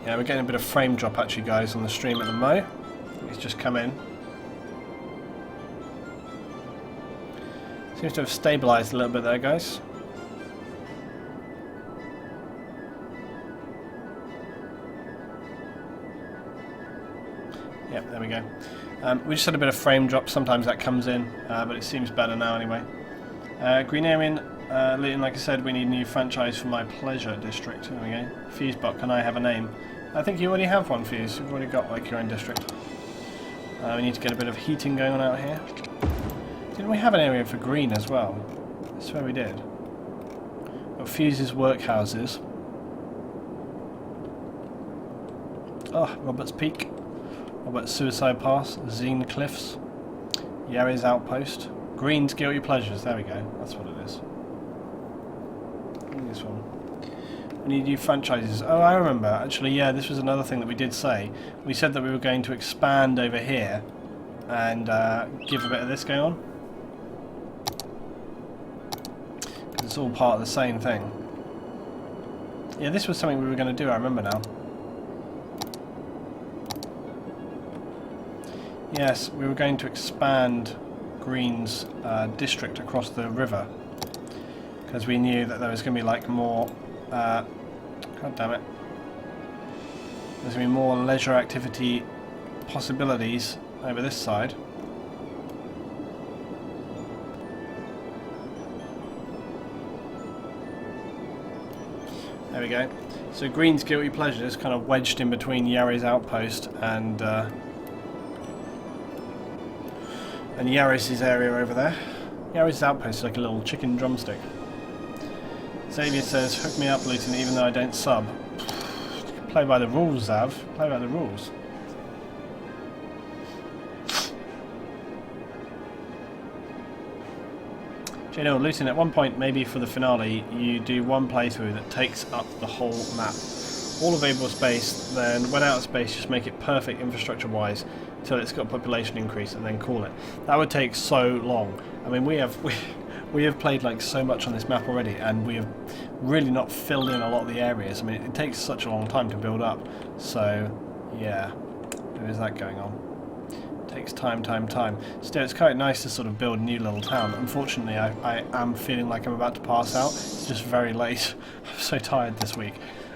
Yeah, we're getting a bit of frame drop actually, guys, on the stream at the mo. He's just come in. Seems to have stabilised a little bit there, guys. Yep, there we go. We just had a bit of frame drop. Sometimes that comes in, but it seems better now anyway. Greenarian, Luton, like I said, we need a new franchise for my pleasure district. There we go. Fusebot, can I have a name? I think you already have one, Fuse. You've already got like your own district. We need to get a bit of heating going on out here. Didn't we have an area for green as well? I swear we did. Got Fuse's workhouses. Oh, Robert's Peak. Robert's Suicide Pass. Zine Cliffs. Yarry's Outpost. Green's Guilty Pleasures. There we go. That's what it is. This one. We need new franchises. Oh, I remember. Actually, yeah, this was another thing that we did say. We said that we were going to expand over here and give a bit of this going on. It's all part of the same thing. Yeah, this was something we were going to do, I remember now. Yes, we were going to expand Green's district across the river. Because we knew that there was going to be like more... God damn it. There's going to be more leisure activity possibilities over this side. There we go. So Green's Guilty Pleasure is kind of wedged in between Yarry's Outpost and Yarry's area over there. Yarry's Outpost is like a little chicken drumstick. Xavier says, hook me up, Luton, even though I don't sub. Play by the rules, Zav. Play by the rules. Do you know, Luton, at one point, maybe for the finale, you do one playthrough that takes up the whole map. All available space, then when out of space, just make it perfect infrastructure-wise until it's got population increase and then call it. That would take so long. I mean, we have played like so much on this map already, and we have really not filled in a lot of the areas. I mean, it takes such a long time to build up. So, yeah, there is that going on. Takes time. Still, it's quite nice to sort of build a new little town. Unfortunately, I am feeling like I'm about to pass out. It's just very late. I'm so tired this week.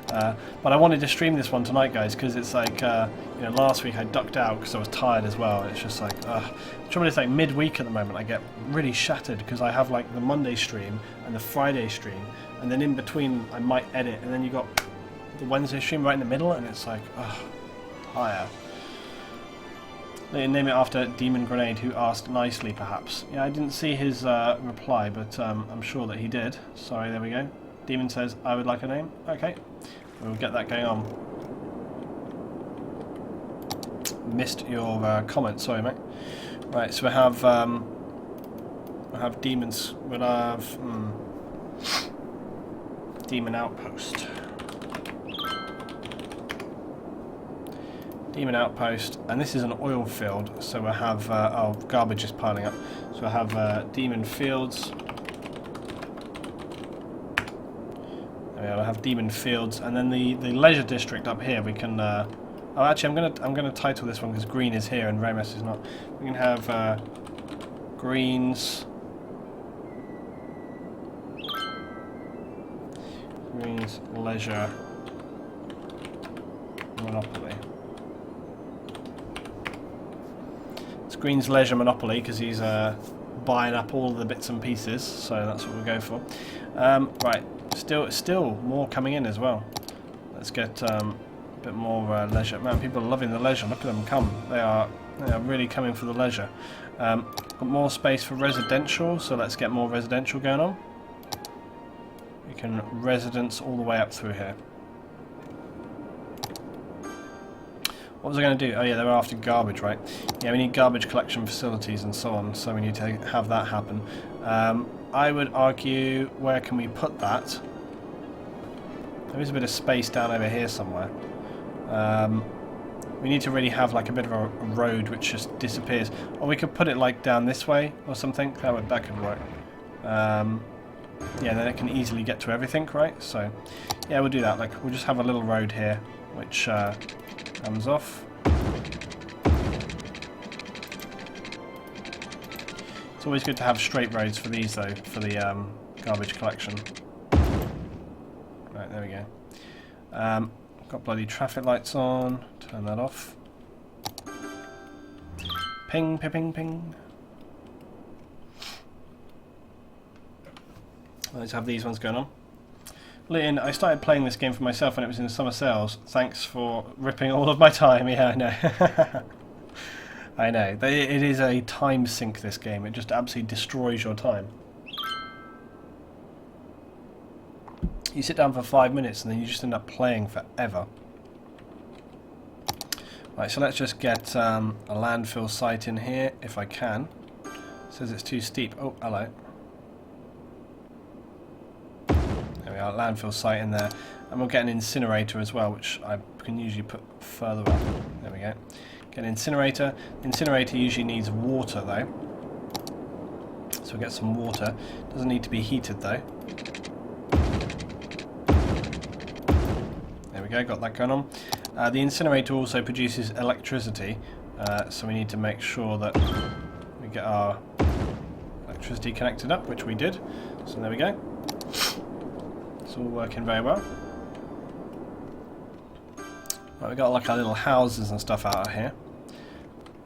But I wanted to stream this one tonight, guys, because it's like, you know, last week I ducked out because I was tired as well. It's just like, the trouble is, like, midweek at the moment, I get really shattered because I have like the Monday stream and the Friday stream, and then in between I might edit, and then you got the Wednesday stream right in the middle, and it's like, tired. They name it after Demon Grenade, who asked nicely, perhaps. Yeah, I didn't see his reply, but I'm sure that he did. Sorry, there we go. Demon says, I would like a name. Okay, we'll get that going on. Missed your comment, sorry, mate. Right, so we'll have demons. We'll have Demon Outpost. Demon Outpost, and this is an oil field, so we'll have, garbage is piling up, so we'll have Demon Fields. There we go, we'll have Demon Fields, and then the leisure district up here, we can, actually I'm gonna title this one because Green is here and Remus is not. We can have, Green's Leisure Monopoly. Green's Leisure Monopoly because he's buying up all the bits and pieces, so that's what we'll go for. Right, still more coming in as well. Let's get a bit more leisure. Man, people are loving the leisure. Look at them come. They are really coming for the leisure. Got more space for residential, so let's get more residential going on. We can residence all the way up through here. What was I going to do? Oh yeah, they were after garbage, right? Yeah, we need garbage collection facilities and so on, so we need to have that happen. I would argue, where can we put that? There is a bit of space down over here somewhere. We need to really have like a bit of a road which just disappears. Or we could put it like down this way or something. That could work. Yeah, then it can easily get to everything, right? So, yeah, we'll do that. Like, we'll just have a little road here. which comes off. It's always good to have straight roads for these though, for the garbage collection. Right, there we go. Got bloody traffic lights on, turn that off. Ping, ping, ping, ping. Let's have these ones going on. Lynn, I started playing this game for myself when it was in the summer sales. Thanks for ripping all of my time. Yeah, I know. I know. It is a time sink, this game. It just absolutely destroys your time. You sit down for 5 minutes and then you just end up playing forever. Right, so let's just get a landfill site in here, if I can. It says it's too steep. Oh, hello. There we are, landfill site in there. And we'll get an incinerator as well, which I can usually put further up. There we go. Get an incinerator. The incinerator usually needs water though. So we'll get some water. Doesn't need to be heated though. There we go, got that going on. The incinerator also produces electricity, so we need to make sure that we get our electricity connected up, which we did. So there we go. It's all working very well. Right, we've got like our little houses and stuff out of here.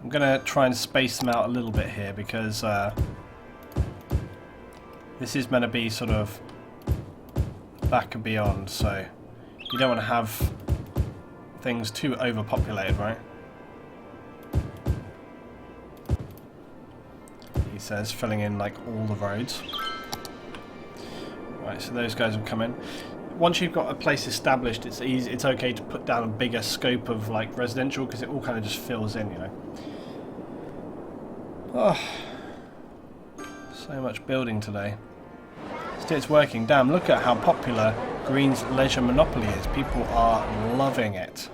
I'm going to try and space them out a little bit here because this is meant to be sort of back and beyond, so you don't want to have things too overpopulated, right? He says, filling in like all the roads. Right, so those guys will come in. Once you've got a place established, it's easy. It's okay to put down a bigger scope of like residential because it all kind of just fills in, you know. Oh, so much building today. Still, it's working. Damn! Look at how popular Green's Leisure Monopoly is. People are loving it.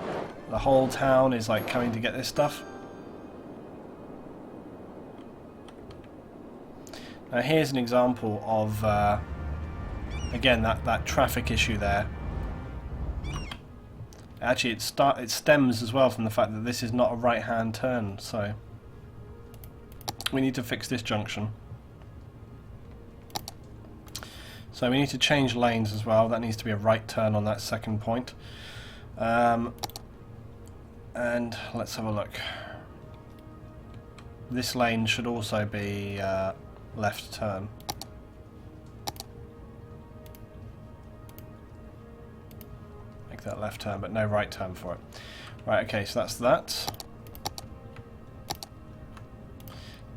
The whole town is like coming to get this stuff. Now here's an example of again that traffic issue there. Actually, it stems as well from the fact that this is not a right-hand turn, so we need to fix this junction. So we need to change lanes as well. That needs to be a right turn on that second point. And let's have a look. This lane should also be left turn. Make that left turn, but no right turn for it. Right, okay, so that's that.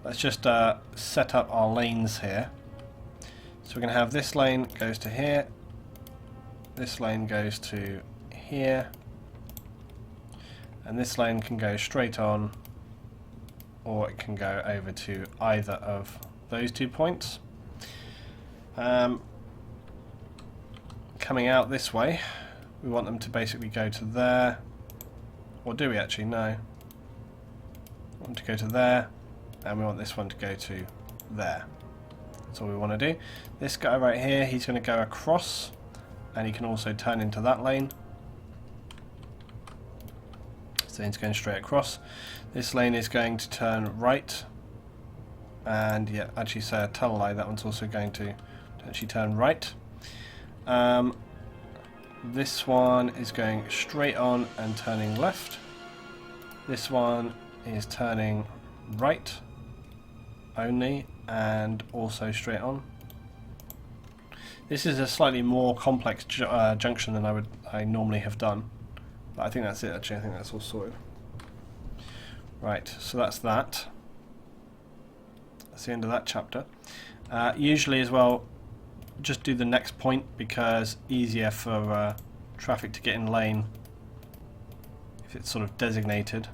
Let's just set up our lanes here. So we're going to have this lane goes to here, this lane goes to here, and this lane can go straight on, or it can go over to either of those 2 points. Coming out this way, we want them to basically go to there, or do we actually? No. We want them to go to there, and we want this one to go to there. That's all we want to do. This guy right here, he's going to go across, and he can also turn into that lane. So he's going straight across. This lane is going to turn right, and yeah, actually, so tell a lie, that one's also going to actually turn right. This one is going straight on and turning left. This one is turning right only and also straight on. This is a slightly more complex junction than I normally have done, but I think that's it actually. I think that's all sorted. Right, so that's that. That's the end of that chapter. Usually as well, just do the next point because easier for traffic to get in lane if it's sort of designated.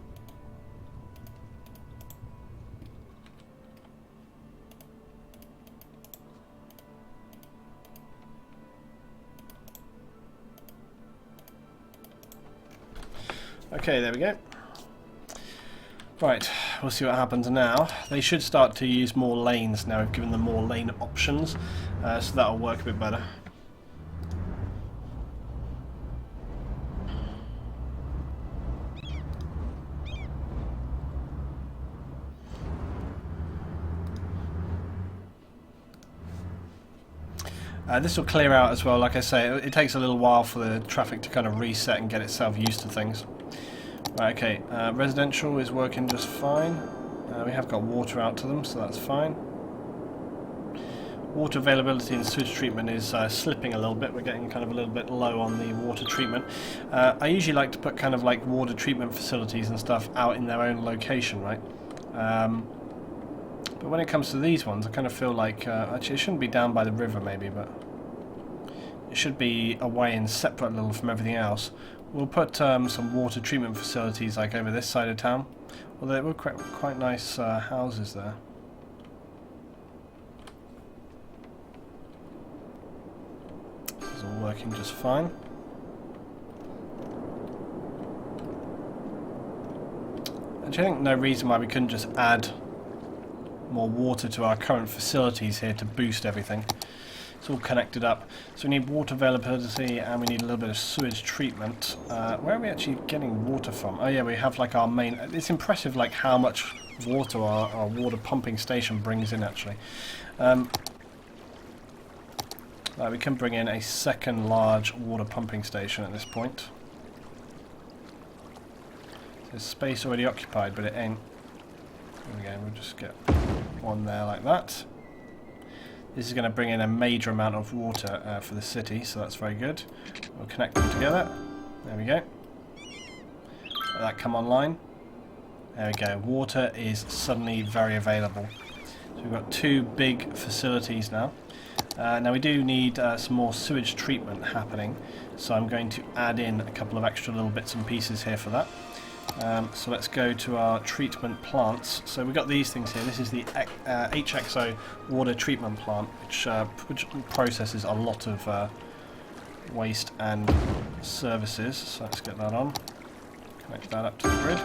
Okay, there we go. Right, we'll see what happens now. They should start to use more lanes now. We've given them more lane options, so that'll work a bit better. This will clear out as well. Like I say, it takes a little while for the traffic to kind of reset and get itself used to things. Right, okay, residential is working just fine. We have got water out to them, so that's fine. Water availability and sewage treatment is slipping a little bit. We're getting kind of a little bit low on the water treatment. I usually like to put kind of like water treatment facilities and stuff out in their own location, right? But when it comes to these ones, I kind of feel like, actually it shouldn't be down by the river maybe, but it should be away and separate a little from everything else. We'll put some water treatment facilities like over this side of town, although there were quite nice houses there. This is all working just fine. Actually, I think no reason why we couldn't just add more water to our current facilities here to boost everything. It's all connected up. So we need water availability and we need a little bit of sewage treatment. Where are we actually getting water from? Oh yeah, we have like our main... It's impressive like how much water our water pumping station brings in actually. We can bring in a second large water pumping station at this point. There's space already occupied, but it ain't. There we go, we'll just get one there like that. This is going to bring in a major amount of water for the city, so that's very good. We'll connect them together. There we go. Let that come online. There we go. Water is suddenly very available. So we've got two big facilities now. Now we do need some more sewage treatment happening, so I'm going to add in a couple of extra little bits and pieces here for that. So let's go to our treatment plants. So we've got these things here. This is the HXO water treatment plant, which processes a lot of waste and services. So let's get that on. Connect that up to the grid.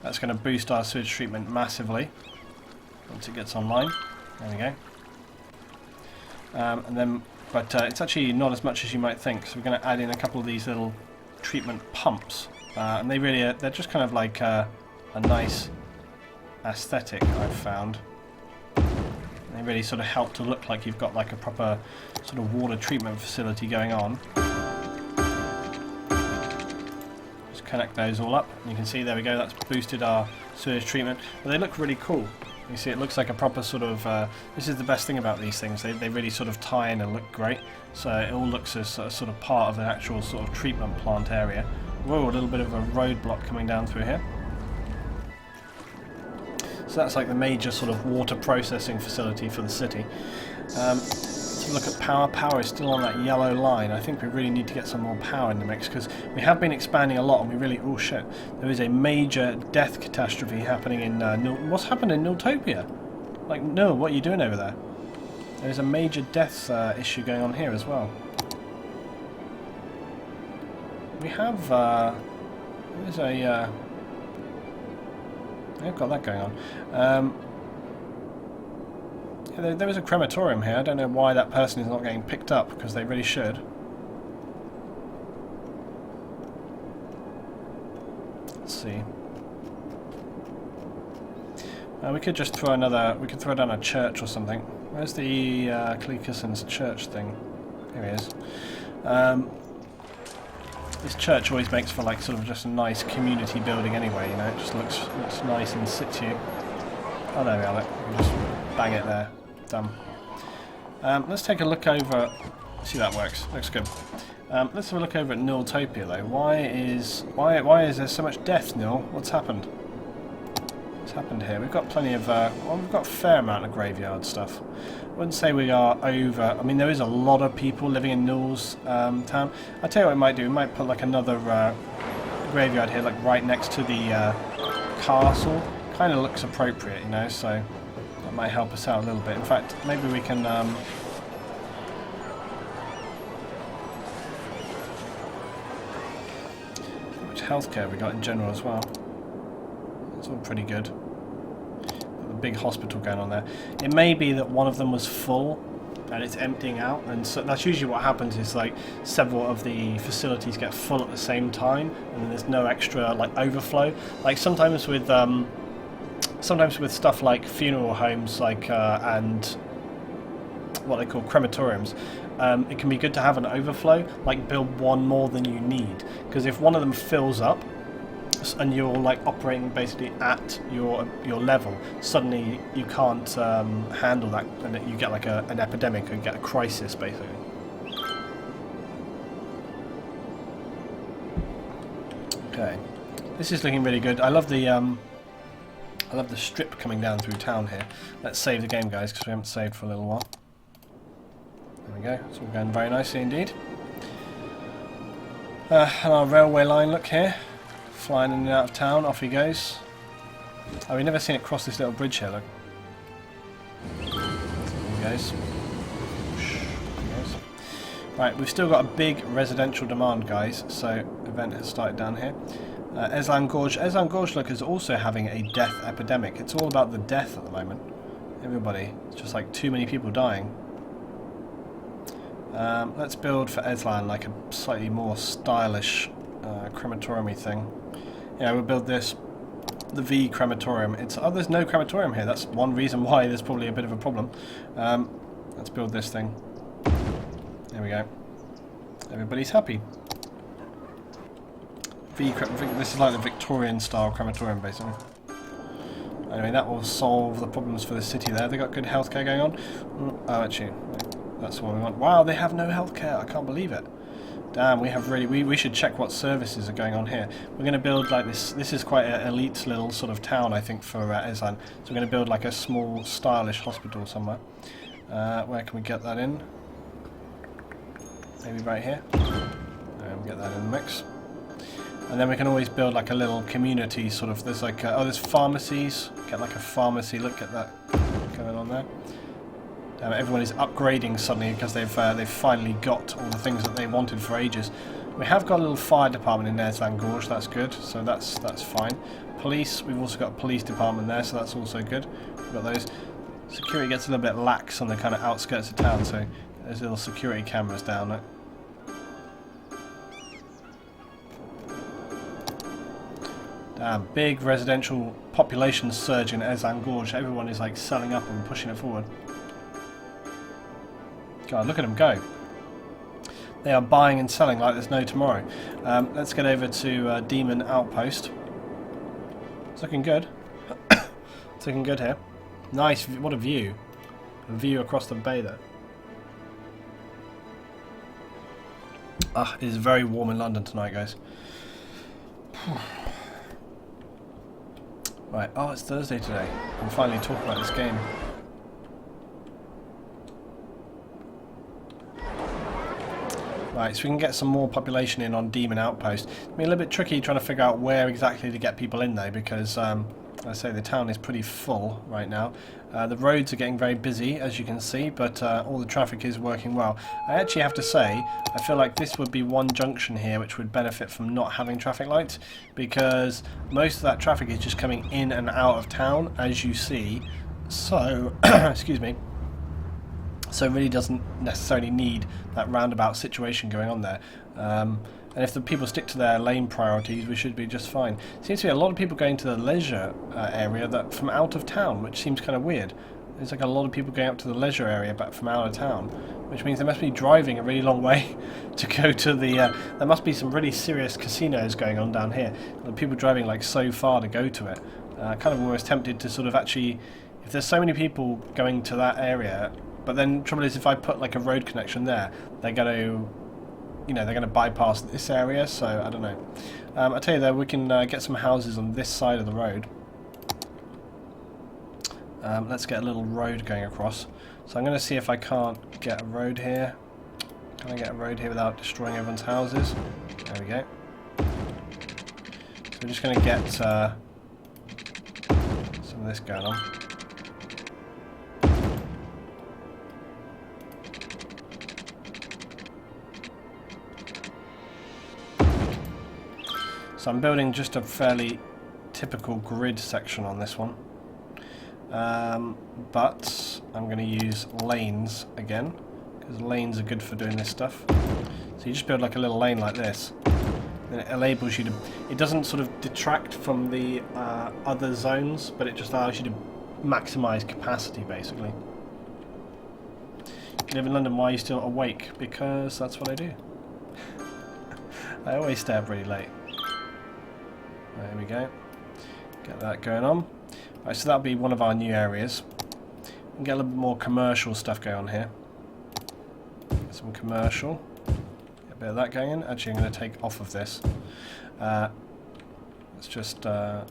That's going to boost our sewage treatment massively once it gets online. There we go. But it's actually not as much as you might think. So we're going to add in a couple of these little treatment pumps. And they really they're just kind of like a nice aesthetic, I've found. They really sort of help to look like you've got like a proper sort of water treatment facility going on. Just connect those all up, and you can see there we go, that's boosted our sewage treatment. But they look really cool. You see it looks like a proper sort of, this is the best thing about these things, they really sort of tie in and look great. So it all looks as sort of part of an actual sort of treatment plant area. Whoa, a little bit of a roadblock coming down through here. So that's like the major sort of water processing facility for the city. Let's look at power. Power is still on that yellow line. I think we really need to get some more power in the mix because we have been expanding a lot and we really... Oh shit. There is a major death catastrophe happening in... What's happened in Niltopia? Like, no, what are you doing over there? There's a major death issue going on here as well. We have, there's a, I've got that going on. Yeah, there is a crematorium here. I don't know why that person is not getting picked up, because they really should. Let's see. We could just throw another, we could throw down a church or something. Where's the Cleacuson's church thing? Here he is. This church always makes for like sort of just a nice community building anyway, you know, it just looks nice in situ. Oh, there we are, look. We just bang it there. Done. Let's take a look over... See, that works. Looks good. Let's have a look over at Niltopia though. Why is there so much death, Nil? What's happened? What's happened here? We've got plenty of... well, we've got a fair amount of graveyard stuff. I wouldn't say we are over... I mean, there is a lot of people living in Nil's town. I'll tell you what we might do. We might put like another graveyard here, like right next to the castle. Kind of looks appropriate, you know, so that might help us out a little bit. In fact, maybe we can... how much healthcare have we got in general as well? It's all pretty good. Big hospital going on there. It may be that one of them was full and it's emptying out, and so that's usually what happens is like several of the facilities get full at the same time and then there's no extra like overflow. Like sometimes with stuff like funeral homes, like and what they call crematoriums, it can be good to have an overflow, like build one more than you need, because if one of them fills up and you're like operating basically at your level, suddenly you can't handle that, and you get like an epidemic, or you get a crisis basically. Okay, this is looking really good. I love the strip coming down through town here. Let's save the game, guys, because we haven't saved for a little while. There we go. It's all going very nicely indeed. And our railway line, look here. Flying in and out of town. Off he goes. Oh, we've never seen it cross this little bridge here, look. There he goes. Right, we've still got a big residential demand, guys, so event has started down here. Eslan Gorge, look, is also having a death epidemic. It's all about the death at the moment. Everybody. It's just like too many people dying. Let's build for Eslan like a slightly more stylish crematorium-y thing. Yeah, we'll build this, the V crematorium. There's no crematorium here. That's one reason why there's probably a bit of a problem. Let's build this thing. There we go. Everybody's happy. This is like the Victorian style crematorium basically. Anyway, that will solve the problems for the city there. They got good healthcare going on. Oh, actually, that's what we want. Wow, they have no healthcare. I can't believe it. Damn, we have really. We should check what services are going on here. We're going to build like this. This is quite an elite little sort of town, I think, for Eslan. So we're going to build like a small, stylish hospital somewhere. Where can we get that in? Maybe right here. We'll get that in the mix. And then we can always build like a little community sort of. There's like there's pharmacies. Get like a pharmacy. Look at that going on there. Everyone is upgrading suddenly because they've finally got all the things that they wanted for ages. We have got a little fire department in Eslan Gorge. That's good. So that's fine. Police. We've also got a police department there, so that's also good. We've got those. Security gets a little bit lax on the kind of outskirts of town, so there's little security cameras down there. Damn, big residential population surge in Eslan Gorge. Everyone is like selling up and pushing it forward. God, look at them go. They are buying and selling like there's no tomorrow. Let's get over to Demon Outpost. It's looking good. It's looking good here. Nice, what a view. A view across the bay there. It is very warm in London tonight, guys. Right, it's Thursday today. I'm finally talking about this game. Right, so we can get some more population in on Demon Outpost. It's been a little bit tricky trying to figure out where exactly to get people in though, because I say the town is pretty full right now. The roads are getting very busy, as you can see, but all the traffic is working well. I actually have to say, I feel like this would be one junction here which would benefit from not having traffic lights, because most of that traffic is just coming in and out of town, as you see. So, excuse me. So it really doesn't necessarily need that roundabout situation going on there. And if the people stick to their lane priorities, we should be just fine. Seems to be a lot of people going to the leisure area that from out of town, which seems kind of weird. There's like a lot of people going up to the leisure area but from out of town, which means they must be driving a really long way to go to the... there must be some really serious casinos going on down here. People driving like so far to go to it. Kind of almost tempted to sort of actually... If there's so many people going to that area, but then trouble is if I put like a road connection there, they're going to... they're going to bypass this area, so I don't know. I tell you though, we can get some houses on this side of the road. Let's get a little road going across. So I'm going to see if I can't get a road here. Can I get a road here without destroying everyone's houses? There we go. So we're just going to get some of this going on. So I'm building just a fairly typical grid section on this one. But I'm going to use lanes again, because lanes are good for doing this stuff. So you just build like a little lane like this, and it enables you to... It doesn't sort of detract from the other zones, but it just allows you to maximise capacity, basically. You live in London, why are you still awake? Because that's what I do. I always stay up really late. There we go. Get that going on. Right, so that'll be one of our new areas. And get a little bit more commercial stuff going on here. Get some commercial. Get a bit of that going in. Actually, I'm going to take off of this. Let's just... trying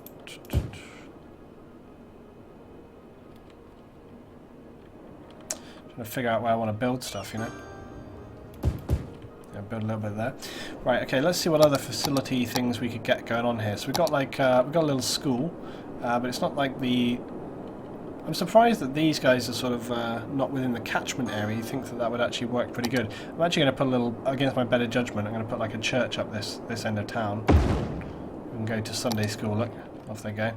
to figure out where I want to build stuff, you know. Yeah, build a little bit there. Right, okay, let's see what other facility things we could get going on here. So we've got like, we've got a little school, but it's not like the... I'm surprised that these guys are sort of not within the catchment area. You think that that would actually work pretty good. I'm actually going to put a little, against my better judgment, I'm going to put like a church up this end of town. We can go to Sunday school, look, off they go.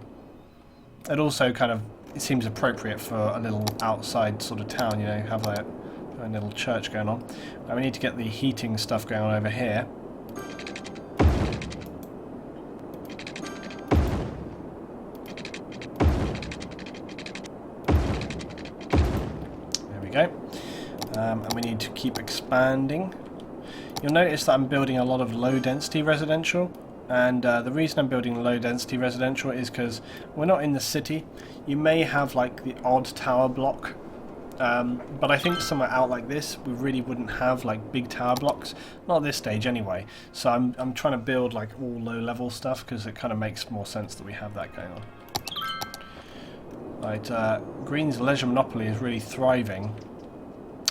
It also kind of, it seems appropriate for a little outside sort of town, you know, have a little church going on. Now we need to get the heating stuff going on over here. There we go. And we need to keep expanding. You'll notice that I'm building a lot of low density residential. And the reason I'm building low density residential is because we're not in the city. You may have like the odd tower block, but I think somewhere out like this we really wouldn't have like big tower blocks, not at this stage anyway. So I'm trying to build like all low level stuff because it kind of makes more sense that we have that going on. Right, Green's leisure monopoly is really thriving.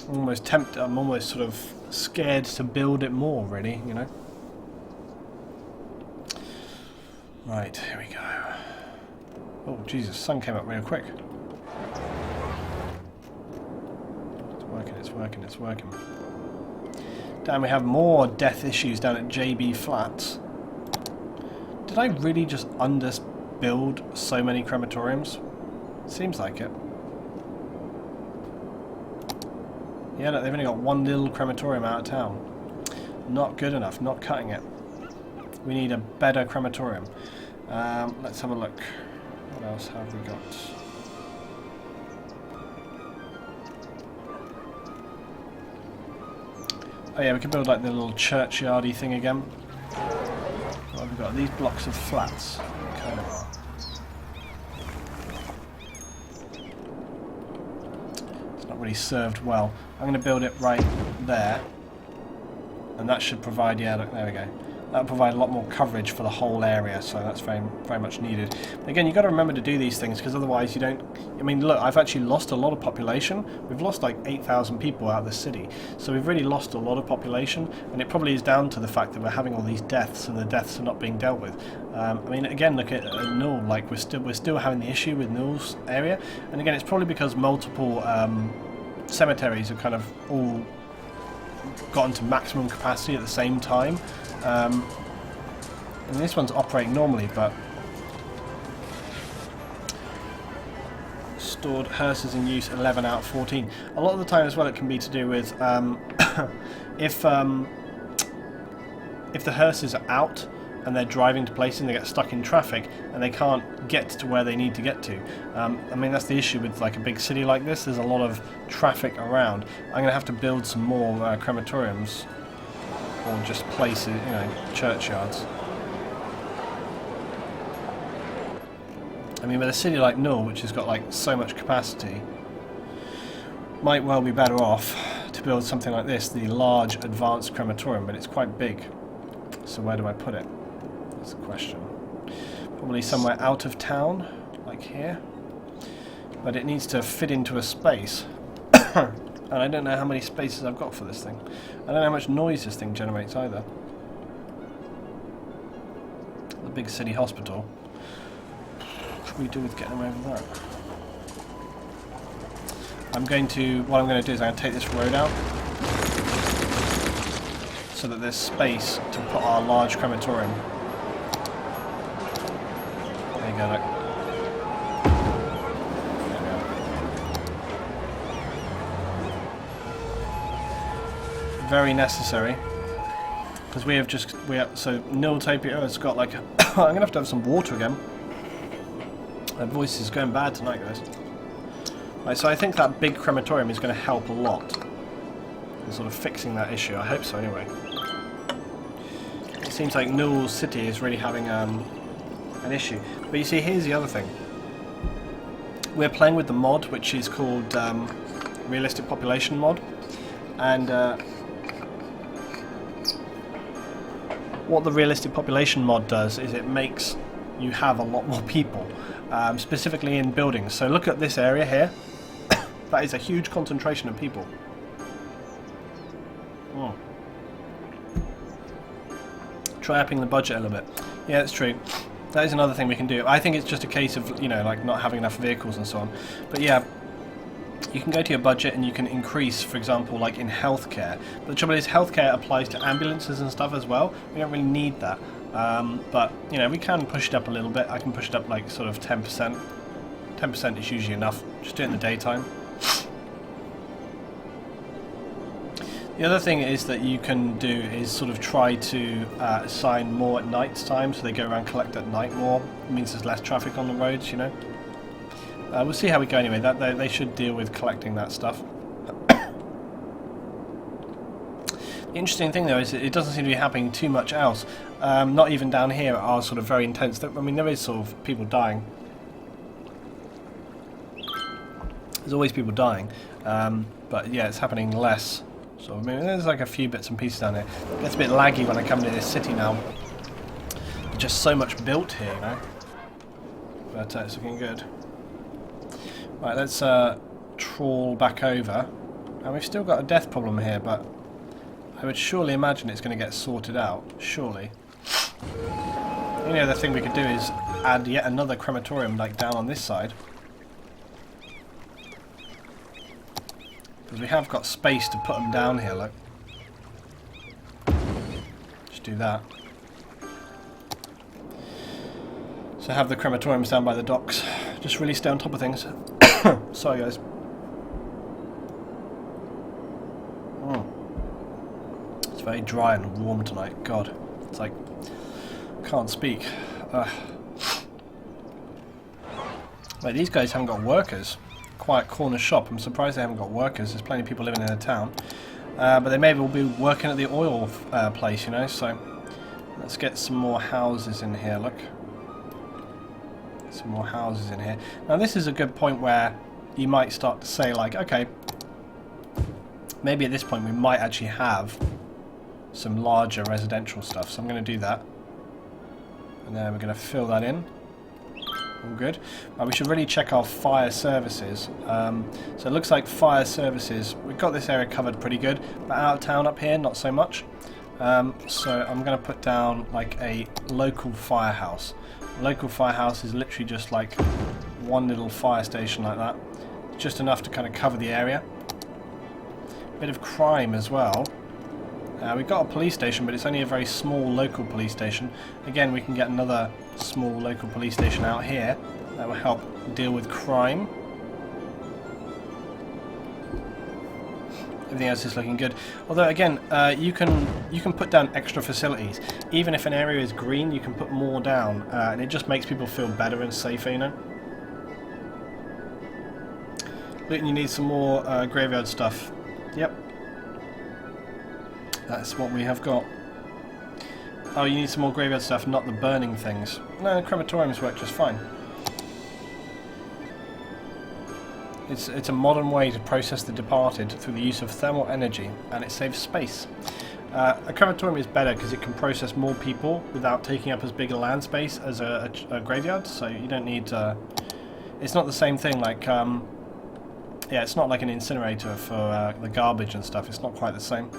I'm almost sort of scared to build it more, really, you know. Right, here we go. Oh, Jesus, sun came up real quick. It's working, it's working, it's working. Damn, we have more death issues down at JB Flats. Did I really just underbuild so many crematoriums? Seems like it. Yeah, look, they've only got one little crematorium out of town. Not good enough, not cutting it. We need a better crematorium. Let's have a look. What else have we got? Oh yeah, we can build like the little churchyardy thing again. What have we got? These blocks of flats. Okay. It's not really served well. I'm going to build it right there. And that should provide, yeah, look, there we go. That'll provide a lot more coverage for the whole area, so that's very, very much needed. Again, you've got to remember to do these things, because otherwise you don't... I mean, look, I've actually lost a lot of population. We've lost like 8,000 people out of the city. So we've really lost a lot of population, and it probably is down to the fact that we're having all these deaths, and the deaths are not being dealt with. I mean, again, look at Null, like we're still having the issue with Null's area, and again, it's probably because multiple cemeteries have kind of all gotten to maximum capacity at the same time. And this one's operating normally, but stored hearses in use 11 out of 14. A lot of the time as well it can be to do with if the hearses are out and they're driving to places and they get stuck in traffic and they can't get to where they need to get to. I mean, that's the issue with like a big city like this. There's a lot of traffic around. I'm going to have to build some more crematoriums. Or just places, you know, churchyards. I mean, with a city like Null, which has got like so much capacity, might well be better off to build something like this, the large advanced crematorium, but it's quite big. So where do I put it? That's the question. Probably somewhere out of town, like here. But it needs to fit into a space. And I don't know how many spaces I've got for this thing. I don't know how much noise this thing generates either. The big city hospital. What should we do with getting them over that? What I'm going to do is I'm going to take this road out so that there's space to put our large crematorium. There you go, look. Very necessary, because so Niltopia has got like I'm gonna have to have some water again. My voice is going bad tonight, guys. Right, so I think that big crematorium is going to help a lot. and sort of fixing that issue. I hope so anyway. It seems like Newell City is really having an issue. But you see, here's the other thing. We're playing with the mod, which is called Realistic Population mod, and what the Realistic Population mod does is it makes you have a lot more people, specifically in buildings. So look at this area here. That is a huge concentration of people. Oh. Try upping the budget a little bit. Yeah, that's true. That is another thing we can do. I think it's just a case of, you know, like not having enough vehicles and so on. But yeah, you can go to your budget and you can increase, for example, like in healthcare. But the trouble is, healthcare applies to ambulances and stuff as well. We don't really need that. But, you know, we can push it up a little bit. I can push it up like sort of 10%. 10% is usually enough. Just do it in the daytime. The other thing is that you can do is sort of try to assign more at night time, so they go around collect at night more. It means there's less traffic on the roads, you know. We'll see how we go anyway. They should deal with collecting that stuff. The interesting thing though is it doesn't seem to be happening too much else. Not even down here are sort of very intense. I mean, there is sort of people dying. There's always people dying, but yeah, it's happening less. So I mean, there's like a few bits and pieces down here. It gets a bit laggy when I come to this city now. There's just so much built here, you know. But it's looking good. Right, let's trawl back over. And we've still got a death problem here, but I would surely imagine it's going to get sorted out. Surely. The only other thing we could do is add yet another crematorium, like down on this side. Because we have got space to put them down here, look. Just do that. So have the crematoriums down by the docks. Just really stay on top of things. Sorry guys. It's very dry and warm tonight. God. It's like, can't speak. Wait, these guys haven't got workers. Quiet corner shop. I'm surprised they haven't got workers. There's plenty of people living in the town, but they may all be working at the oil place, you know. So let's get some more houses in here. Look, some more houses in here. Now this is a good point where you might start to say, like, okay, maybe at this point we might actually have some larger residential stuff. So I'm going to do that, and then we're going to fill that in. All good. We should really check our fire services. So it looks like fire services, we've got this area covered pretty good, but out of town up here, not so much. So I'm going to put down like a local firehouse. A local firehouse is literally just like one little fire station like that. Just enough to kind of cover the area. Bit of crime as well. We've got a police station, but it's only a very small local police station. Again, we can get another small local police station out here. That will help deal with crime. Everything else is looking good. Although, again, you can put down extra facilities. Even if an area is green, you can put more down, and it just makes people feel better and safer, you know. Luton, you need some more graveyard stuff. Yep. That's what we have got. Oh, you need some more graveyard stuff, not the burning things. No, crematoriums work just fine. It's a modern way to process the departed through the use of thermal energy, and it saves space. A crematorium is better because it can process more people without taking up as big a land space as a graveyard, so you don't need it's not the same thing like yeah, it's not like an incinerator for the garbage and stuff. It's not quite the same.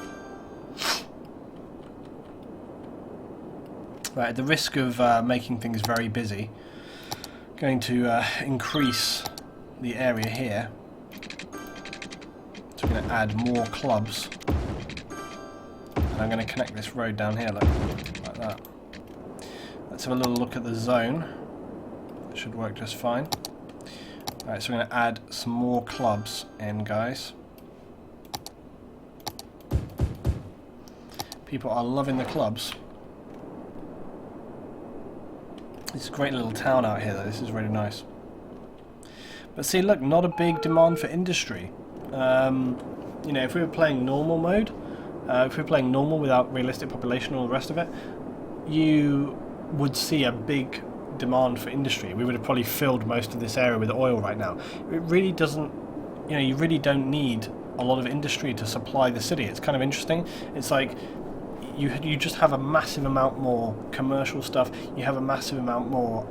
Right, at the risk of making things very busy, going to increase the area here. So we're going to add more clubs. And I'm going to connect this road down here, like that. Let's have a little look at the zone. That should work just fine. Alright, so we're going to add some more clubs in, guys. People are loving the clubs. It's a great little town out here, though. This is really nice. But see, look, not a big demand for industry. you know, if we were playing normal mode, if we were playing normal without realistic population and all the rest of it, you would see a big demand for industry. We would have probably filled most of this area with oil right now. It really doesn't, you know, you really don't need a lot of industry to supply the city. It's kind of interesting. It's like you just have a massive amount more commercial stuff, you have a massive amount more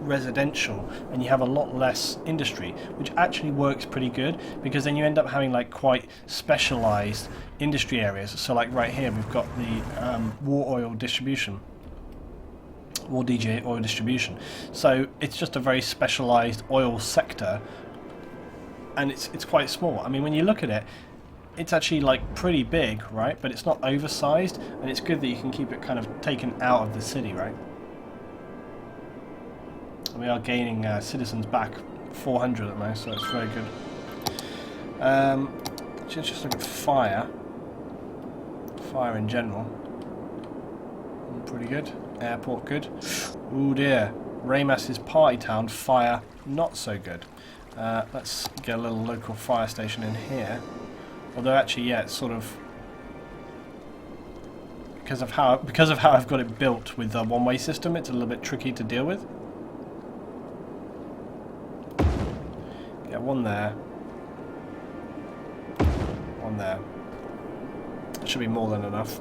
residential, and you have a lot less industry, which actually works pretty good, because then you end up having like quite specialized industry areas. So like right here we've got the war oil distribution, war DJ oil distribution, so it's just a very specialized oil sector, and it's quite small. I mean, when you look at it, it's actually like pretty big, right? But it's not oversized, and it's good that you can keep it kind of taken out of the city, right? We are gaining citizens back, 400 at most, so it's very good. Just look at fire. Fire in general. Pretty good. Airport good. Ooh dear. Raymas's party town, fire not so good. Let's get a little local fire station in here. Although actually, yeah, it's sort of because of how I've got it built with a one-way system, it's a little bit tricky to deal with. Get one there, one there. That should be more than enough.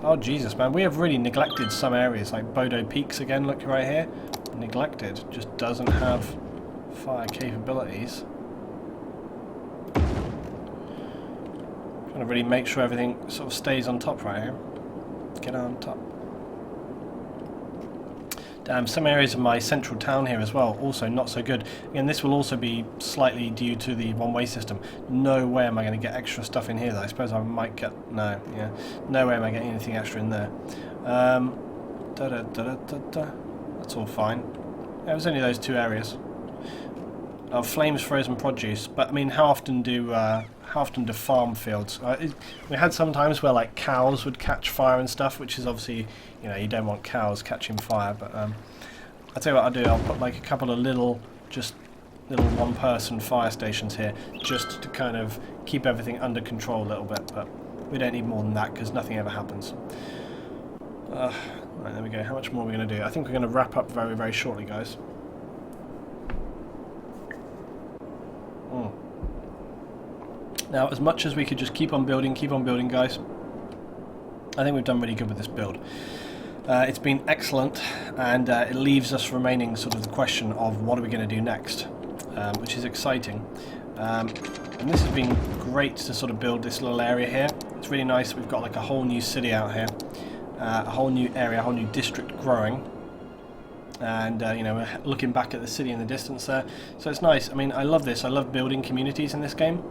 Oh Jesus, man, we have really neglected some areas, like Bodo Peaks again. Look right here, neglected. Just doesn't have fire capabilities. Trying to really make sure everything sort of stays on top right here. Get on top. Damn, some areas of my central town here as well, also not so good. Again, this will also be slightly due to the one-way system. No way am I going to get extra stuff in here though. I suppose I might get... no, yeah. No way am I getting anything extra in there. That's all fine. Yeah, it was only those two areas. Oh, flames, frozen produce. But I mean, how often do farm fields? We had some times where like cows would catch fire and stuff, which is obviously, you know, you don't want cows catching fire. But I'll tell you what I'll do. I'll put like a couple of little one-person fire stations here, just to kind of keep everything under control a little bit. But we don't need more than that because nothing ever happens. Right, there we go. How much more are we going to do? I think we're going to wrap up very, very shortly, guys. Now, as much as we could just keep on building, guys, I think we've done really good with this build. It's been excellent, and it leaves us remaining sort of the question of what are we going to do next, which is exciting. And this has been great to sort of build this little area here. It's really nice. We've got like a whole new city out here, a whole new area, a whole new district growing. And you know, we're looking back at the city in the distance there, so it's nice. I mean, I love this. I love building communities in this game.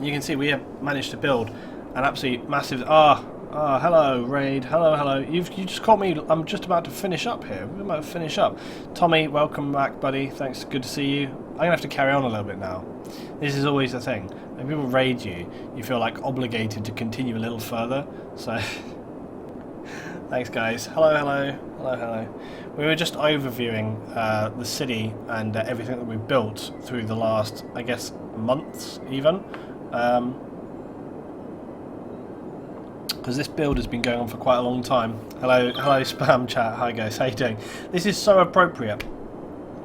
You can see we have managed to build an absolutely massive... hello, Raid. Hello. You just caught me. I'm just about to finish up here. We're about to finish up. Tommy, welcome back, buddy. Thanks. Good to see you. I'm going to have to carry on a little bit now. This is always the thing. When people raid you, you feel like obligated to continue a little further. So... Thanks, guys. Hello. We were just overviewing the city and everything that we've built through the last, I guess, months even. Because this build has been going on for quite a long time. Hello, spam chat. Hi, guys. How you doing? This is so appropriate.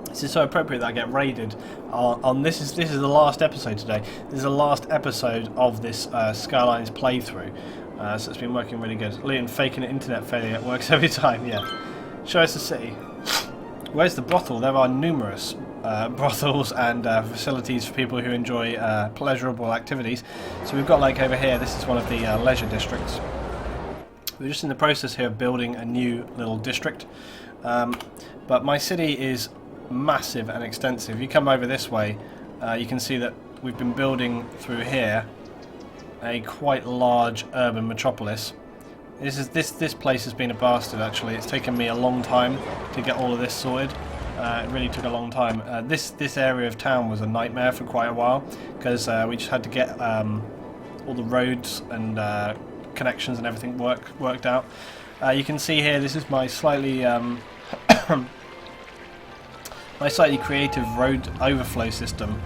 This is so appropriate that I get raided on this is the last episode today. This is the last episode of this Skylines playthrough. So it's been working really good. Leon faking an internet failure. It works every time, yeah. Show us the city. Where's the brothel? There are numerous brothels and facilities for people who enjoy pleasurable activities. So we've got like over here, this is one of the leisure districts. We're just in the process here of building a new little district. But my city is massive and extensive. If you come over this way, you can see that we've been building through here a quite large urban metropolis. This place has been a bastard actually. It's taken me a long time to get all of this sorted. It really took a long time. This area of town was a nightmare for quite a while because we just had to get all the roads and connections and everything worked out. You can see here this is my slightly creative road overflow system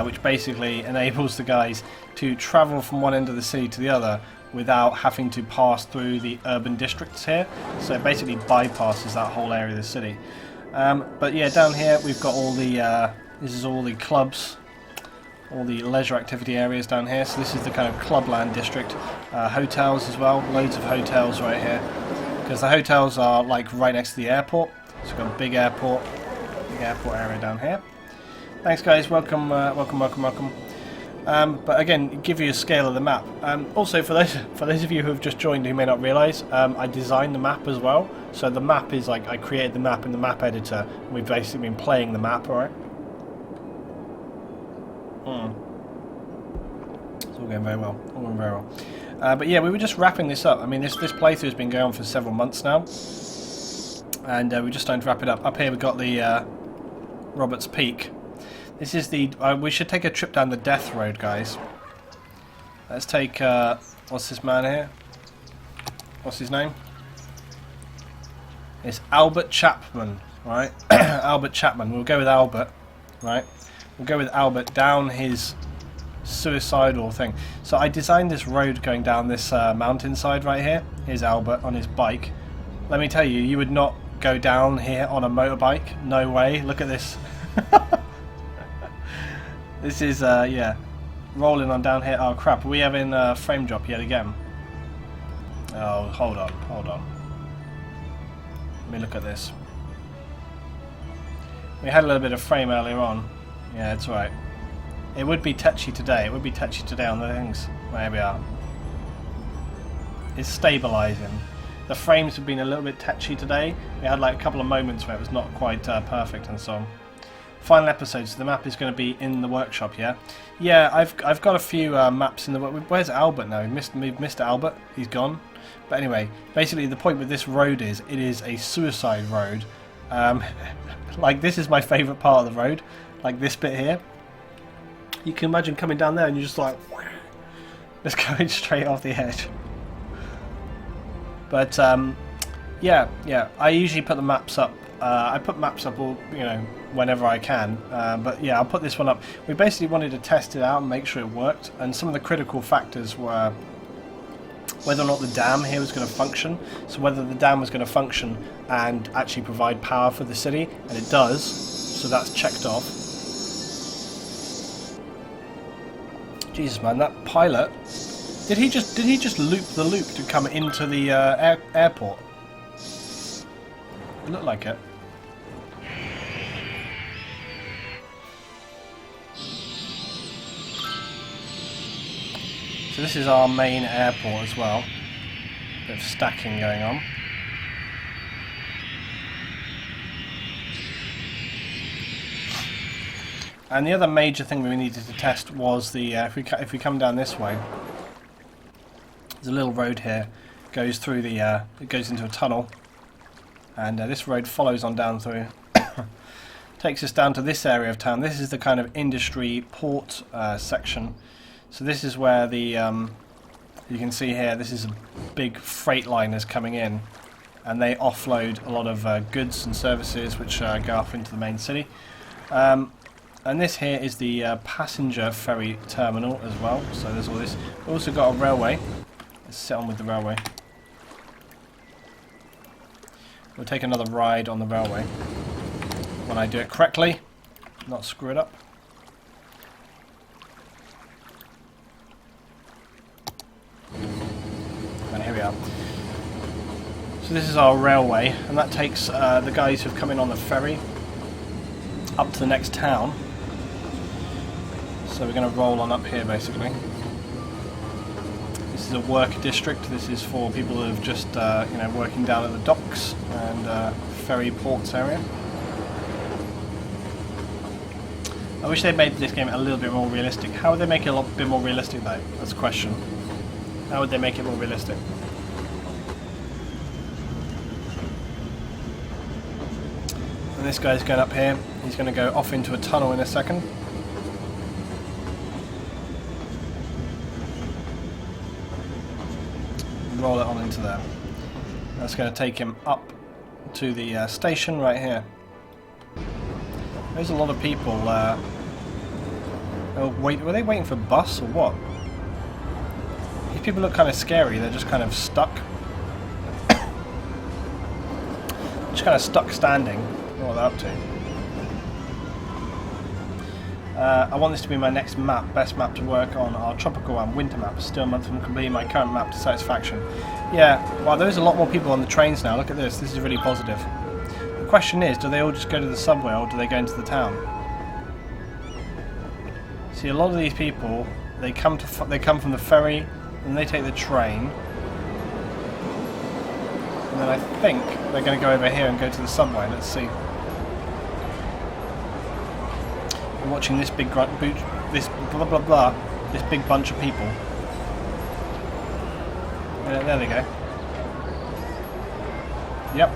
which basically enables the guys to travel from one end of the city to the other without having to pass through the urban districts here. So it basically bypasses that whole area of the city. But yeah, down here we've got all the, this is all the clubs, all the leisure activity areas down here. So this is the kind of clubland district. Hotels as well, loads of hotels right here. Because the hotels are like right next to the airport. So we've got a big airport area down here. Thanks guys, welcome, welcome. But again, give you a scale of the map. Also, for those of you who have just joined who may not realise, I designed the map as well. So the map is like I created the map in the map editor. And we've basically been playing the map, alright? It's all going very well. But yeah, we were just wrapping this up. I mean, this playthrough has been going on for several months now, and we're just starting to wrap it up. Up here we've got the Roberts Peak. This is the... we should take a trip down the Death Road, guys. Let's take... what's this man here? What's his name? It's Albert Chapman, right? Albert Chapman. We'll go with Albert, right? We'll go with Albert down his suicidal thing. So I designed this road going down this mountainside right here. Here's Albert on his bike. Let me tell you, you would not go down here on a motorbike. No way. Look at this. This is, yeah, rolling on down here. Oh crap, are we having a frame drop yet again? Oh, hold on. Let me look at this. We had a little bit of frame earlier on. Yeah, it's right. It would be touchy today. It would be touchy today on the things. There we are. It's stabilising. The frames have been a little bit touchy today. We had like a couple of moments where it was not quite perfect and so on. Final episode, so the map is going to be in the workshop, yeah? Yeah, I've got a few maps in the... Where's Albert now? We've missed Albert. He's gone. But anyway, basically the point with this road is, it is a suicide road. Like, this is my favourite part of the road. Like this bit here. You can imagine coming down there and you're just like... just going straight off the edge. But, yeah, I usually put the maps up. I put maps up all, you know, whenever I can, but yeah, I'll put this one up. We basically wanted to test it out and make sure it worked, and some of the critical factors were whether or not the dam here was going to function. So whether the dam was going to function and actually provide power for the city, and it does, so that's checked off. Jesus man, that pilot, did he just loop the loop to come into the airport? It looked like it. So this is our main airport as well. Bit of stacking going on. And the other major thing we needed to test was the if we come down this way, there's a little road here, goes through the it goes into a tunnel, and this road follows on down through. Takes us down to this area of town. This is the kind of industry port section. So this is where the, you can see here, this is a big freight liners coming in, and they offload a lot of goods and services which go off into the main city. And this here is the passenger ferry terminal as well, so there's all this. We've also got a railway. Let's sit on with the railway. We'll take another ride on the railway when I do it correctly, not screw it up. And here we are. So this is our railway, and that takes the guys who've come in on the ferry up to the next town. So we're going to roll on up here basically. This is a work district. This is for people who have just you know, working down at the docks and ferry ports area. I wish they'd made this game a little bit more realistic. How would they make it a bit more realistic though? That's the question. How would they make it more realistic? And this guy's going up here. He's going to go off into a tunnel in a second. Roll it on into there. That's going to take him up to the station right here. There's a lot of people Oh, wait, were they waiting for a bus or what? These people look kind of scary. They're just kind of stuck. Just kind of stuck standing. What are they up to? I want this to be my next map. Best map to work on are tropical and winter maps. Still a month from completing my current map to satisfaction. Yeah, well, there's a lot more people on the trains now. Look at this. This is really positive. The question is, do they all just go to the subway or do they go into the town? See, a lot of these people, they come from the ferry, and they take the train, and then I think they're going to go over here and go to the subway. Let's see. We're watching this big this blah blah blah, this big bunch of people. There they go. Yep.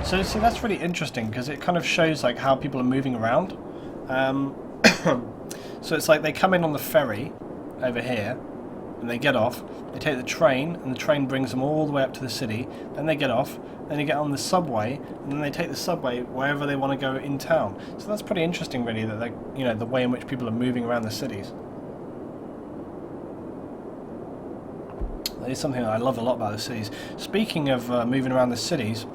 So see, that's really interesting because it kind of shows like how people are moving around. So it's like they come in on the ferry over here, and they get off. They take the train, and the train brings them all the way up to the city. Then they get off, then they get on the subway, and then they take the subway wherever they want to go in town. So that's pretty interesting, really, that they, you know, the way in which people are moving around the cities. That is something that I love a lot about the cities. Speaking of moving around the cities,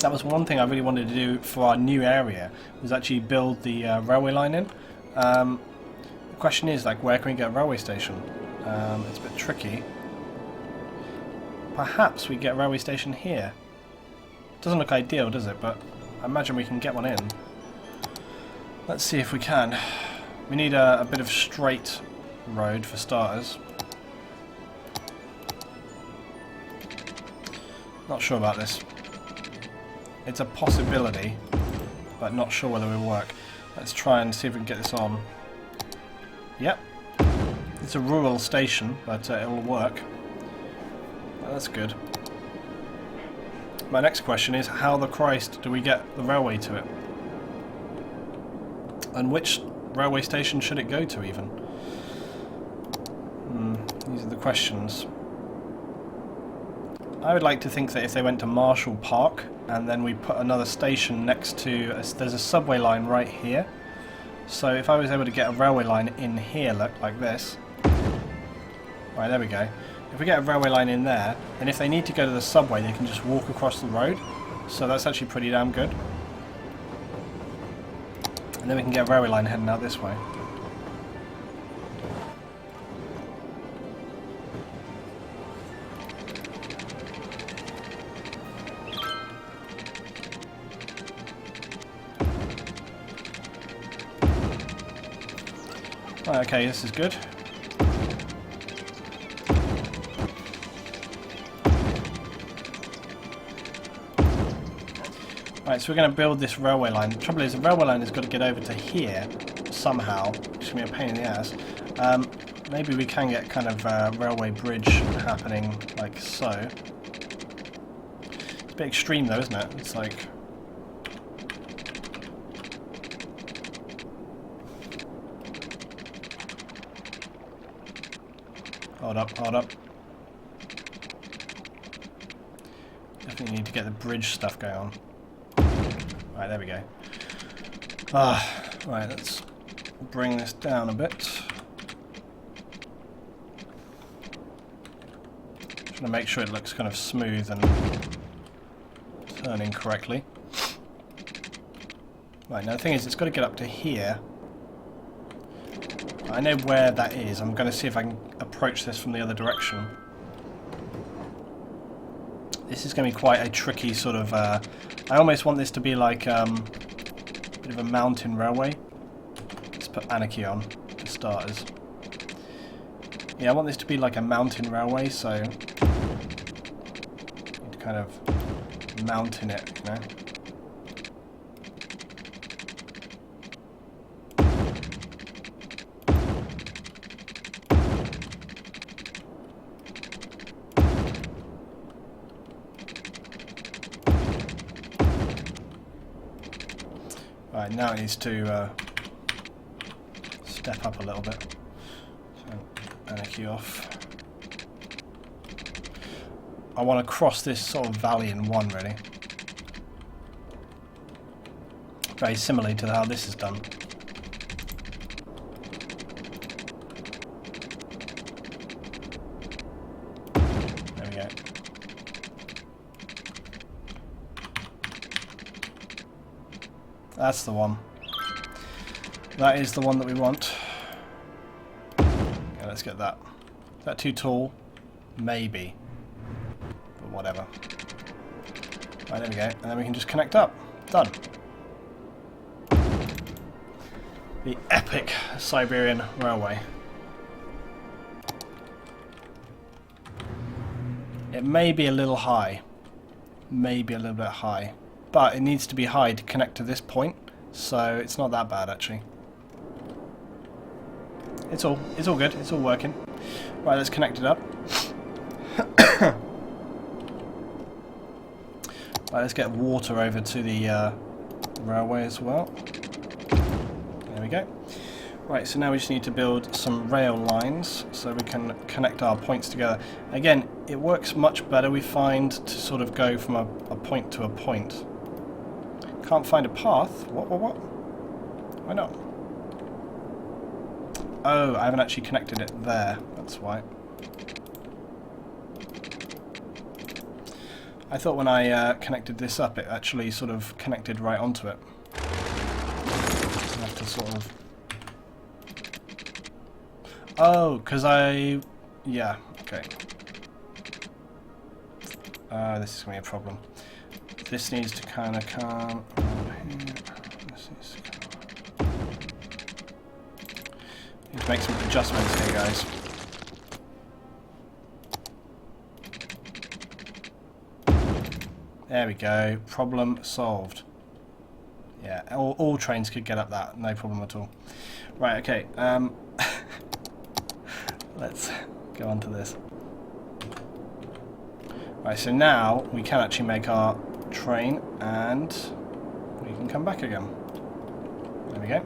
that was one thing I really wanted to do for our new area, was actually build the railway line in. The question is, like, where can we get a railway station? It's a bit tricky. Perhaps we get a railway station here. Doesn't look ideal, does it? But I imagine we can get one in. Let's see if we can. We need a bit of straight road for starters. Not sure about this. It's a possibility, but not sure whether it will work. Let's try and see if we can get this on. Yep. It's a rural station, but it will work. Well, that's good. My next question is, how the Christ do we get the railway to it? And which railway station should it go to, even? These are the questions. I would like to think that if they went to Marshall Park, and then we put another station next to... there's a subway line right here. So if I was able to get a railway line in here, look, like this. Right, there we go. If we get a railway line in there, then if they need to go to the subway, they can just walk across the road. So that's actually pretty damn good. And then we can get a railway line heading out this way. Right, okay, this is good. Right, so we're going to build this railway line. The trouble is, the railway line has got to get over to here somehow, which is going to be a pain in the ass. Maybe we can get kind of a railway bridge happening like so. It's a bit extreme though, isn't it? It's like... Hold up, hold up. Definitely need to get the bridge stuff going on. Right, there we go. Right, let's bring this down a bit. Trying to make sure it looks kind of smooth and turning correctly. Right, now the thing is, it's got to get up to here. I know where that is. I'm going to see if I can approach this from the other direction. This is going to be quite a tricky sort of... I almost want this to be like a bit of a mountain railway. Let's put Anarchy on, for starters. Yeah, I want this to be like a mountain railway, so... I need to kind of mountain it, you know? Right, now it needs to step up a little bit. So, Anarchy off. I want to cross this sort of valley in one, really. Very similarly to how this is done. That's the one. That is the one that we want. Yeah, let's get that. Is that too tall? Maybe. But whatever. Right, there we go. And then we can just connect up. Done. The epic Siberian Railway. It may be a little high. Maybe a little bit high. But it needs to be high to connect to this point. So it's not that bad actually. It's all good. It's all working. Right, let's connect it up. Right, let's get water over to the railway as well. There we go. Right, so now we just need to build some rail lines so we can connect our points together. Again, it works much better, we find, to sort of go from a point to a point. Can't find a path? What? Why not? Oh, I haven't actually connected it there. That's why. I thought when I connected this up, it actually sort of connected right onto it. I have to sort of... Oh, because I... Yeah, okay. This is going to be a problem. This needs to kind of come over here. This needs to come... Need to make some adjustments here, guys. There we go. Problem solved. Yeah, all trains could get up that. No problem at all. Right, okay. Let's go on to this. Right, so now we can actually make our train and we can come back again. There we go.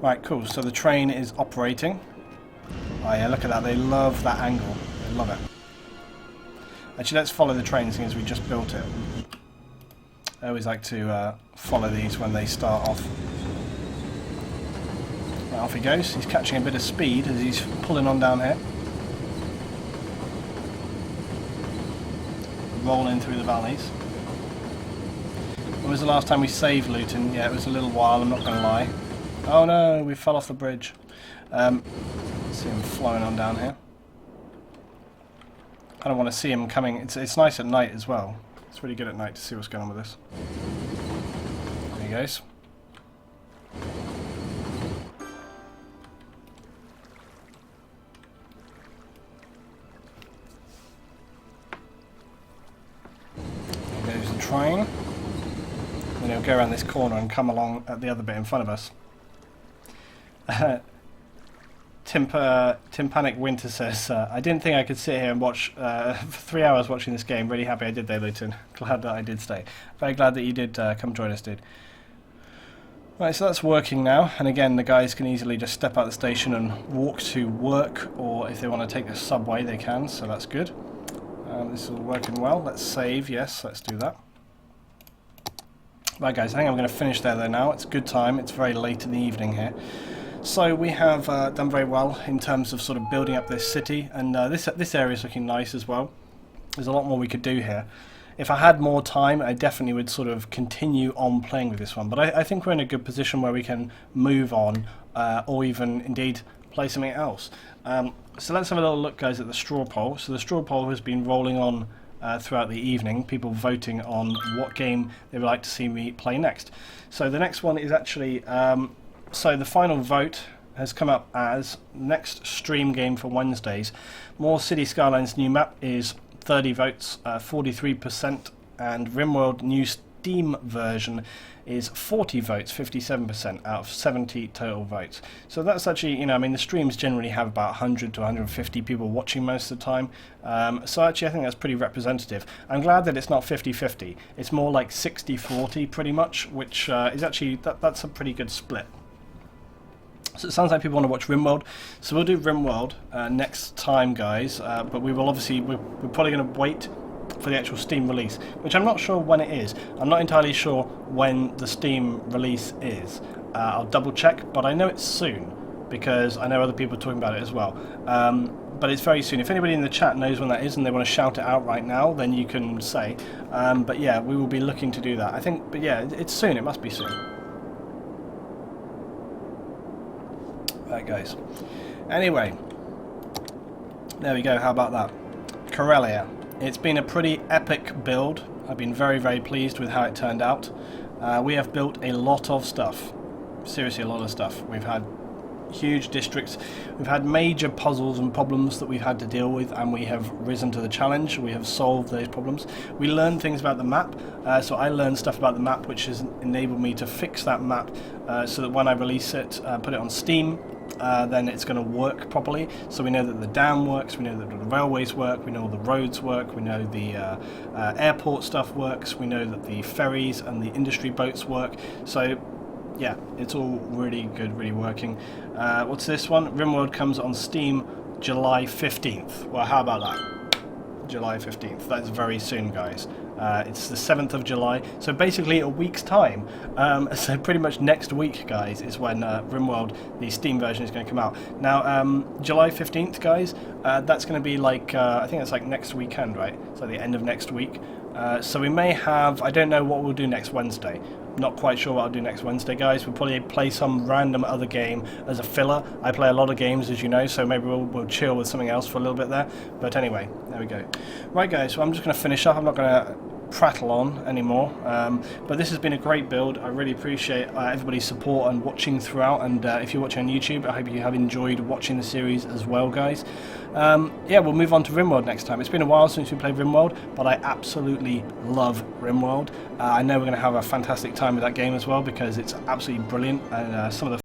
Right, cool. So the train is operating. Oh yeah, look at that. They love that angle. They love it. Actually, let's follow the train seeing as we just built it. I always like to follow these when they start off. Right, off he goes. He's catching a bit of speed as he's pulling on down here. Rolling through the valleys. When was the last time we saved Luton? Yeah, it was a little while, I'm not going to lie. Oh no, we fell off the bridge. See him flowing on down here. I don't want to see him coming. It's nice at night as well. It's really good at night to see what's going on with this. There he goes. There goes the train. Then he'll go around this corner and come along at the other bit in front of us. Timpanic Winter says, I didn't think I could sit here and watch for 3 hours watching this game. Really happy I did there, Luton. Glad that I did stay. Very glad that you did come join us, dude. Right, so that's working now. And again, the guys can easily just step out the station and walk to work, or if they want to take the subway, they can. So that's good. This is all working well. Let's save. Yes, let's do that. Right, guys, I think I'm going to finish there, though, now. It's good time. It's very late in the evening here. So we have done very well in terms of sort of building up this city, and this area is looking nice as well. There's a lot more we could do here. If I had more time, I definitely would sort of continue on playing with this one, but I think we're in a good position where we can move on, or even indeed play something else. So let's have a little look, guys, at the straw poll. So the straw poll has been rolling on throughout the evening, people voting on what game they would like to see me play next. So the next one is actually... So the final vote has come up as next stream game for Wednesdays. More City Skylines new map is 30 votes, 43%, and RimWorld new Steam version is 40 votes, 57% out of 70 total votes. So that's actually, you know, I mean, the streams generally have about 100 to 150 people watching most of the time. So actually I think that's pretty representative. I'm glad that it's not 50-50. It's more like 60-40 pretty much, which is actually, that's a pretty good split. So it sounds like people want to watch RimWorld, so we'll do RimWorld next time, guys. But we will obviously, we're probably going to wait for the actual Steam release, which I'm not sure when it is. I'm not entirely sure when the Steam release is. I'll double check, but I know it's soon because I know other people are talking about it as well. But it's very soon. If anybody in the chat knows when that is and they want to shout it out right now, then you can say. But yeah, we will be looking to do that. I think, but yeah, it's soon. It must be soon. Right, guys. Anyway, there we go. How about that? Karelia. It's been a pretty epic build. I've been very, very pleased with how it turned out. We have built a lot of stuff. Seriously, a lot of stuff. We've had huge districts. We've had major puzzles and problems that we've had to deal with, and we have risen to the challenge. We have solved those problems. We learned things about the map, so I learned stuff about the map which has enabled me to fix that map so that when I release it, put it on Steam, then it's going to work properly. So we know that the dam works, we know that the railways work, we know all the roads work, we know the airport stuff works, we know that the ferries and the industry boats work. So yeah, it's all really good, really working. What's this one? RimWorld comes on Steam July 15th. Well, how about that? July 15th. That's very soon, guys. It's the 7th of July, so basically a week's time. So pretty much next week, guys, is when RimWorld, the Steam version, is going to come out. Now, July 15th, guys, that's going to be like, I think it's like next weekend, right? So the end of next week. So we may have, I don't know what we'll do next Wednesday. Not quite sure what I'll do next Wednesday, guys. We'll probably play some random other game as a filler. I play a lot of games, as you know, so maybe we'll chill with something else for a little bit there. But anyway, there we go. Right, guys, so I'm just going to finish up. I'm not going to prattle on anymore, but this has been a great build. I really appreciate everybody's support and watching throughout, and if you're watching on YouTube, I hope you have enjoyed watching the series as well, guys. Yeah, we'll move on to RimWorld next time. It's been a while since we played RimWorld, but I absolutely love RimWorld. I know we're going to have a fantastic time with that game as well, because it's absolutely brilliant, and some of the